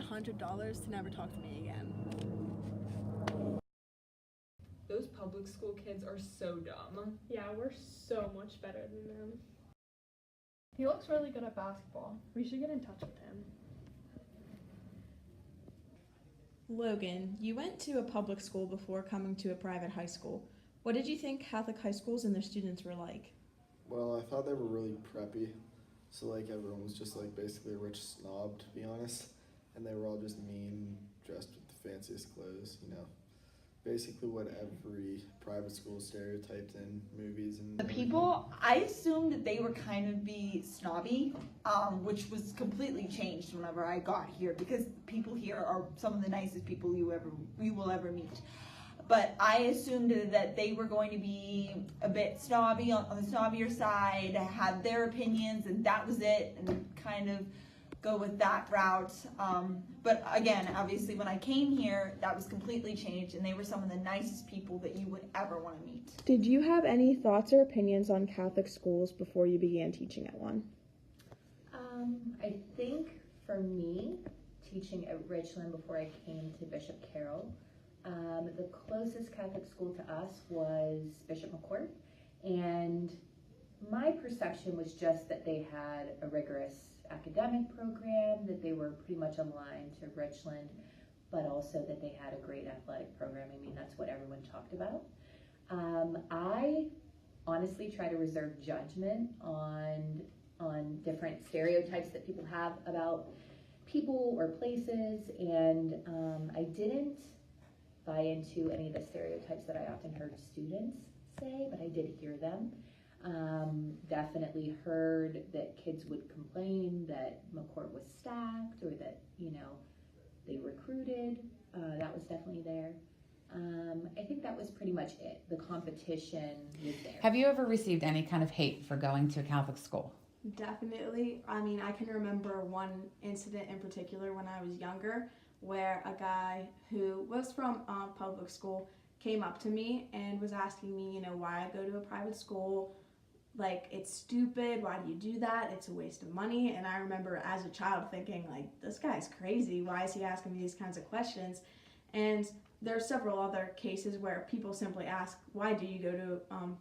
$100 to never talk to me again. Those public school kids are so dumb. Yeah, we're so much better than them. He looks really good at basketball. We should get in touch with him. Logan, you went to a public school before coming to a private high school. What did you think Catholic high schools and their students were like? Well, I thought they were really preppy. So, like, everyone was just, like, basically a rich snob, to be honest. And they were all just mean, dressed with the fanciest clothes, you know. Basically what every private school stereotyped in movies and the people, I assumed that they were kind of be snobby, which was completely changed whenever I got here, because people here are some of the nicest people you will ever meet. But I assumed that they were going to be a bit snobby, on the snobbier side, had their opinions, and that was it, and kind of go with that route. But again, obviously when I came here, that was completely changed, and they were some of the nicest people that you would ever want to meet. Did you have any thoughts or opinions on Catholic schools before you began teaching at one? I think for me, teaching at Richland before I came to Bishop Carroll, the closest Catholic school to us was Bishop McCourt, and my perception was just that they had a rigorous academic program, that they were pretty much aligned to Richland, but also that they had a great athletic program. I mean, that's what everyone talked about. I honestly try to reserve judgment on different stereotypes that people have about people or places, and I didn't buy into any of the stereotypes that I often heard students say, but I did hear them. Definitely heard that kids would complain that McCourt was stacked, or that, you know, they recruited. That was definitely there. I think that was pretty much it. The competition was there. Have you ever received any kind of hate for going to a Catholic school? Definitely. I mean, I can remember one incident in particular when I was younger, where a guy who was from public school came up to me and was asking me, you know, why I go to a private school. Like, it's stupid, why do you do that? It's a waste of money. And I remember as a child thinking, like, this guy's crazy, why is he asking me these kinds of questions? And there are several other cases where people simply ask, why do you go to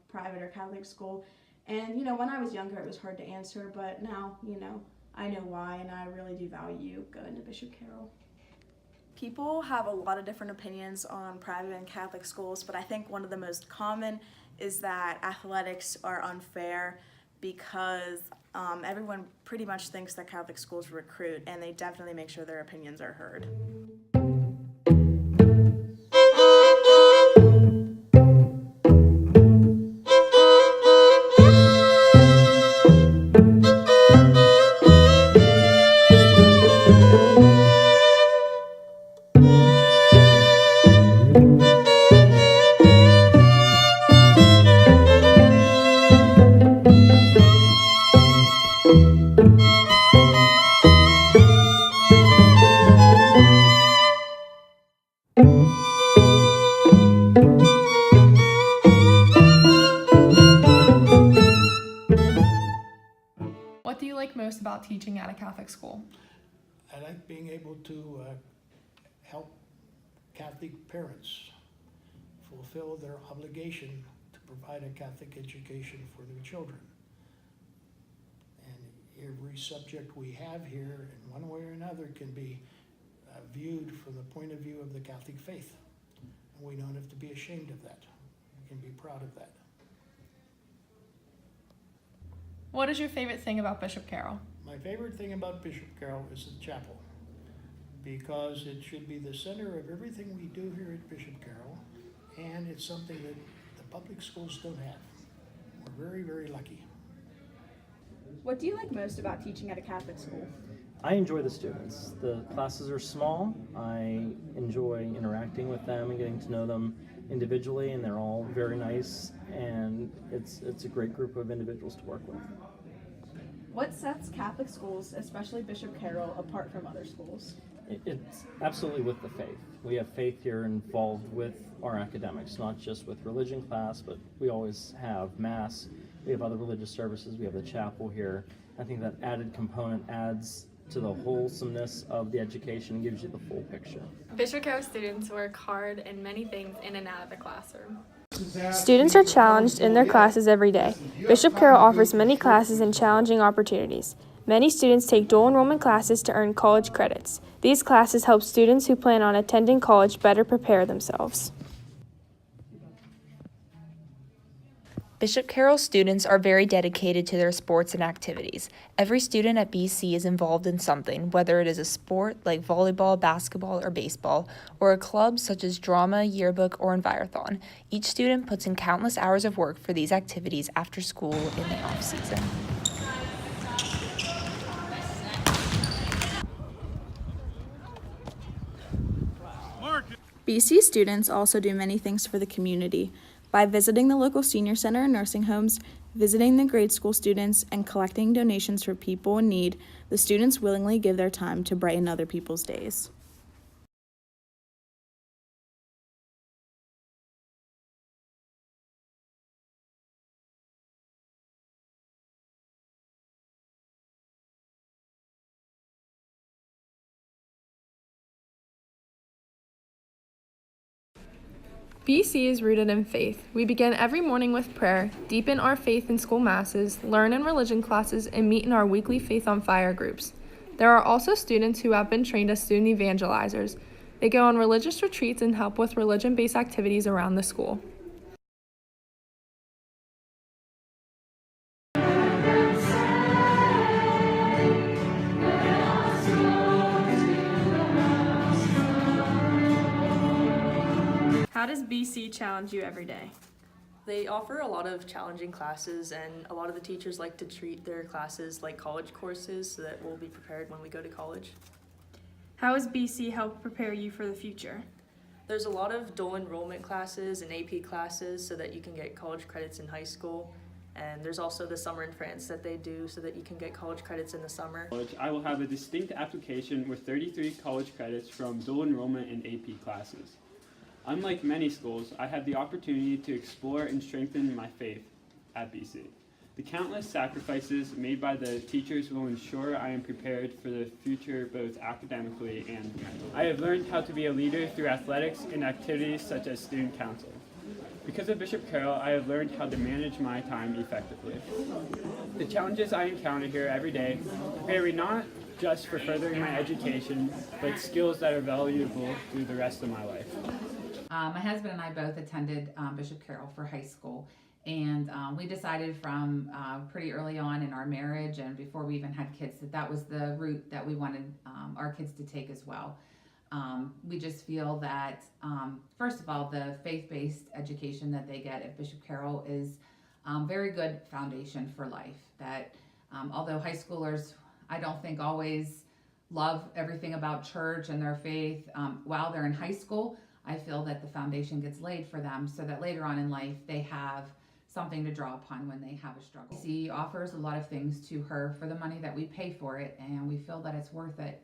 private or Catholic school? And, you know, when I was younger, it was hard to answer, but now, you know, I know why, and I really do value going to Bishop Carroll. People have a lot of different opinions on private and Catholic schools, but I think one of the most common is that athletics are unfair because everyone pretty much thinks that Catholic schools recruit, and they definitely make sure their opinions are heard. What do you like most about teaching at a Catholic school? I like being able to help Catholic parents fulfill their obligation to provide a Catholic education for their children. And every subject we have here, in one way or another, can be viewed from the point of view of the Catholic faith. And we don't have to be ashamed of that. We can be proud of that. What is your favorite thing about Bishop Carroll? My favorite thing about Bishop Carroll is the chapel, because it should be the center of everything we do here at Bishop Carroll, and it's something that the public schools don't have. We're very, very lucky. What do you like most about teaching at a Catholic school? I enjoy the students. The classes are small. I enjoy interacting with them and getting to know them individually, and they're all very nice, and it's a great group of individuals to work with. What sets Catholic schools, especially Bishop Carroll, apart from other schools? It's absolutely with the faith. We have faith here involved with our academics, not just with religion class, but we always have Mass, we have other religious services, we have the chapel here. I think that added component adds to the wholesomeness of the education and gives you the full picture. Bishop Carroll students work hard in many things in and out of the classroom. Students are challenged in their classes every day. Bishop Carroll offers many classes and challenging opportunities. Many students take dual enrollment classes to earn college credits. These classes help students who plan on attending college better prepare themselves. Bishop Carroll students are very dedicated to their sports and activities. Every student at BC is involved in something, whether it is a sport like volleyball, basketball, or baseball, or a club such as drama, yearbook, or envirothon. Each student puts in countless hours of work for these activities after school in the off-season. BC students also do many things for the community by visiting the local senior center and nursing homes, visiting the grade school students, and collecting donations for people in need. The students willingly give their time to brighten other people's days. BC is rooted in faith. We begin every morning with prayer, deepen our faith in school masses, learn in religion classes, and meet in our weekly Faith on Fire groups. There are also students who have been trained as student evangelizers. They go on religious retreats and help with religion-based activities around the school. How does BC challenge you every day? They offer a lot of challenging classes, and a lot of the teachers like to treat their classes like college courses so that we'll be prepared when we go to college. How has BC helped prepare you for the future? There's a lot of dual enrollment classes and AP classes so that you can get college credits in high school. And there's also the summer in France that they do so that you can get college credits in the summer. I will have a distinct application with 33 college credits from dual enrollment and AP classes. Unlike many schools, I had the opportunity to explore and strengthen my faith at BC. The countless sacrifices made by the teachers will ensure I am prepared for the future both academically and mentally. I have learned how to be a leader through athletics and activities such as student council. Because of Bishop Carroll, I have learned how to manage my time effectively. The challenges I encounter here every day prepare me not just for furthering my education, but skills that are valuable through the rest of my life. My husband and I both attended Bishop Carroll for high school, and we decided from pretty early on in our marriage and before we even had kids that was the route that we wanted our kids to take as well. We just feel that, first of all, the faith-based education that they get at Bishop Carroll is very good foundation for life. That although high schoolers, I don't think always love everything about church and their faith while they're in high school, I feel that the foundation gets laid for them so that later on in life they have something to draw upon when they have a struggle. She offers a lot of things to her for the money that we pay for it, and we feel that it's worth it.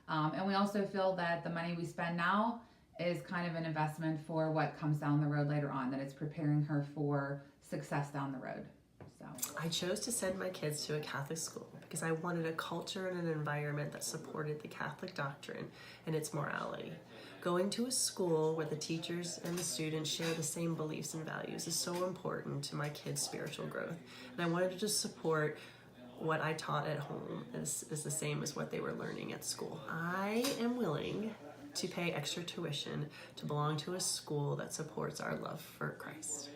And we also feel that the money we spend now is kind of an investment for what comes down the road later on, that it's preparing her for success down the road. So I chose to send my kids to a Catholic school because I wanted a culture and an environment that supported the Catholic doctrine and its morality. Going to a school where the teachers and the students share the same beliefs and values is so important to my kids' spiritual growth. And I wanted to just support what I taught at home is the same as what they were learning at school. I am willing to pay extra tuition to belong to a school that supports our love for Christ.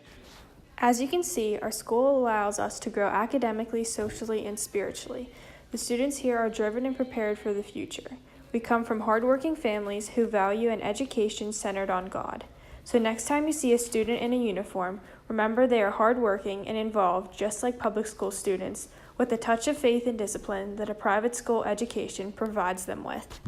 As you can see, our school allows us to grow academically, socially, and spiritually. The students here are driven and prepared for the future. We come from hardworking families who value an education centered on God. So next time you see a student in a uniform, remember they are hardworking and involved just like public school students, with a touch of faith and discipline that a private school education provides them with.